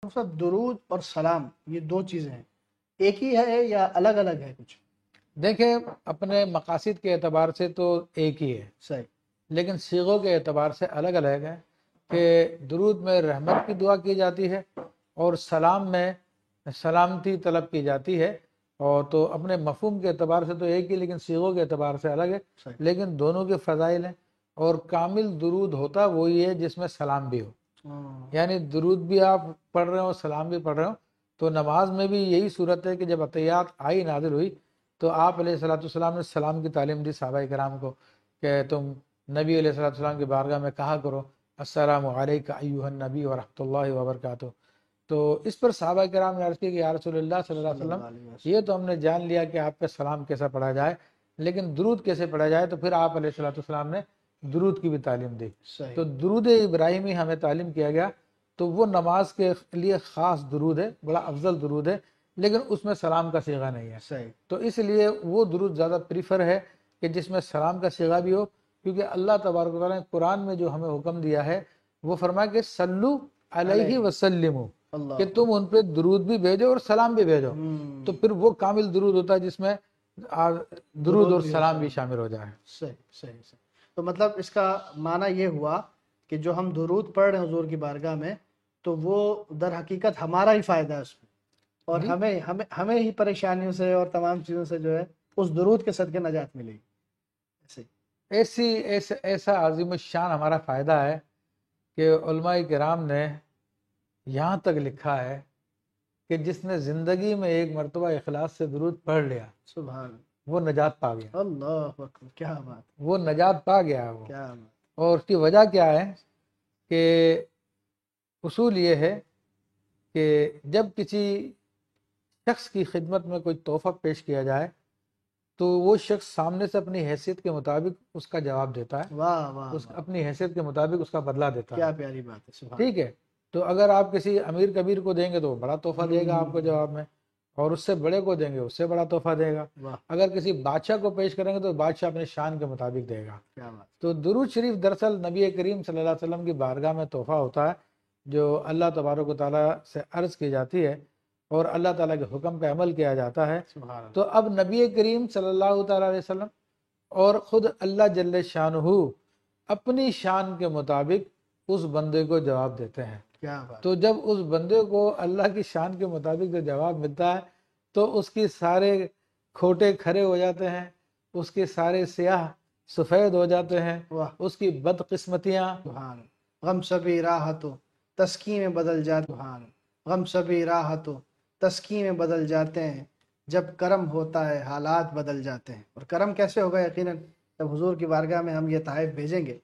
صاحب درود اور سلام یہ دو چیزیں ہیں، ایک ہی ہے یا الگ الگ ہے کچھ؟ دیکھیں، اپنے مقاصد کے اعتبار سے تو ایک ہی ہے، صحیح۔ لیکن صیغوں کے اعتبار سے الگ الگ ہے کہ درود میں رحمت کی دعا کی جاتی ہے اور سلام میں سلامتی طلب کی جاتی ہے، اور تو اپنے مفہوم کے اعتبار سے تو ایک ہی، لیکن صیغوں کے اعتبار سے الگ ہے، صحیح۔ لیکن دونوں کے فضائل ہیں۔ اور کامل درود ہوتا وہی ہے جس میں سلام بھی ہو، یعنی درود بھی آپ پڑھ رہے ہو، سلام بھی پڑھ رہے ہو۔ تو نماز میں بھی یہی صورت ہے کہ جب عطیات آئی نازل ہوئی تو آپ علیہ السلام نے سلام کی تعلیم دی صحابہ کرام کو کہ تم نبی علیہ السلام کی بارگاہ میں کہا کرو السلام علیکم ایھا النبی ورحمۃ اللہ وبرکاتہ۔ تو اس پر صحابہ کرام نے عرض کی کہ یا رسول اللہ صلی اللہ علیہ وسلم، یہ تو ہم نے جان لیا کہ آپ پہ سلام کیسا پڑھا جائے، لیکن درود کیسے پڑھا جائے؟ تو پھر آپ علیہ السلام نے درود کی بھی تعلیم دی۔ تو درود ابراہیمی ہمیں تعلیم کیا گیا، تو وہ نماز کے لیے خاص درود ہے، بڑا افضل درود ہے، لیکن اس میں سلام کا صیغہ نہیں ہے۔ تو اس لیے وہ درود زیادہ پریفر ہے کہ جس میں سلام کا صیغہ بھی ہو، کیونکہ اللہ تبارک و تعالیٰ نے قرآن میں جو ہمیں حکم دیا ہے وہ فرمایا کہ صلو علیہ وسلموا، کہ تم ان پہ درود بھی بھیجو اور سلام بھی بھیجو۔ تو پھر وہ کامل درود ہوتا ہے جس میں درود اور سلام بھی شامل ہو جائے۔ صحیح صحیح صحیح۔ تو مطلب اس کا معنی یہ ہوا کہ جو ہم درود پڑھ رہے ہیں حضور کی بارگاہ میں، تو وہ در حقیقت ہمارا ہی فائدہ ہے اس میں، اور ہمیں ہی پریشانیوں سے اور تمام چیزوں سے جو ہے اس درود کے صدقے نجات ملے گی۔ ایسا عظیم الشان ہمارا فائدہ ہے کہ علماء کرام نے یہاں تک لکھا ہے کہ جس نے زندگی میں ایک مرتبہ اخلاص سے درود پڑھ لیا، سبحان، وہ نجات پا گیا۔ اللہ اکبر، کیا بات، وہ نجات پا گیا وہ۔ کیا بات۔ اور اس کی وجہ کیا ہے کہ اصول یہ ہے کہ جب کسی شخص کی خدمت میں کوئی تحفہ پیش کیا جائے تو وہ شخص سامنے سے اپنی حیثیت کے مطابق اس کا جواب دیتا ہے، واہ واہ، اپنی حیثیت کے مطابق اس کا بدلہ دیتا ہے۔ کیا پیاری بات ہے، سبحان۔ ٹھیک ہے، تو اگر آپ کسی امیر کبیر کو دیں گے تو وہ بڑا تحفہ دے گا آپ کو جواب میں، اور اس سے بڑے کو دیں گے اس سے بڑا تحفہ دے گا۔ اگر کسی بادشاہ کو پیش کریں گے تو بادشاہ اپنے شان کے مطابق دے گا۔ تو درود شریف دراصل نبی کریم صلی اللہ علیہ وسلم کی بارگاہ میں تحفہ ہوتا ہے جو اللہ تبارک و تعالیٰ سے عرض کی جاتی ہے اور اللہ تعالیٰ کے حکم پہ عمل کیا جاتا ہے۔ تو اب نبی کریم صلی اللہ تعالیٰ علیہ وسلم اور خود اللہ جل شانہ اپنی شان کے مطابق اس بندے کو جواب دیتے ہیں۔ تو جب اس بندے کو اللہ کی شان کے مطابق جو جواب ملتا ہے تو اس کی سارے کھوٹے کھرے ہو جاتے ہیں، اس کے سارے سیاہ سفید ہو جاتے ہیں، اس کی بدقسمتیاں غم سبھی راحتوں تسکین میں بدل جاتے ہیں، غم سبھی راحتوں تسکین میں بدل جاتے ہیں، جب کرم ہوتا ہے حالات بدل جاتے ہیں۔ اور کرم کیسے ہوگا؟ یقیناً جب حضور کی بارگاہ میں ہم یہ تحائف بھیجیں گے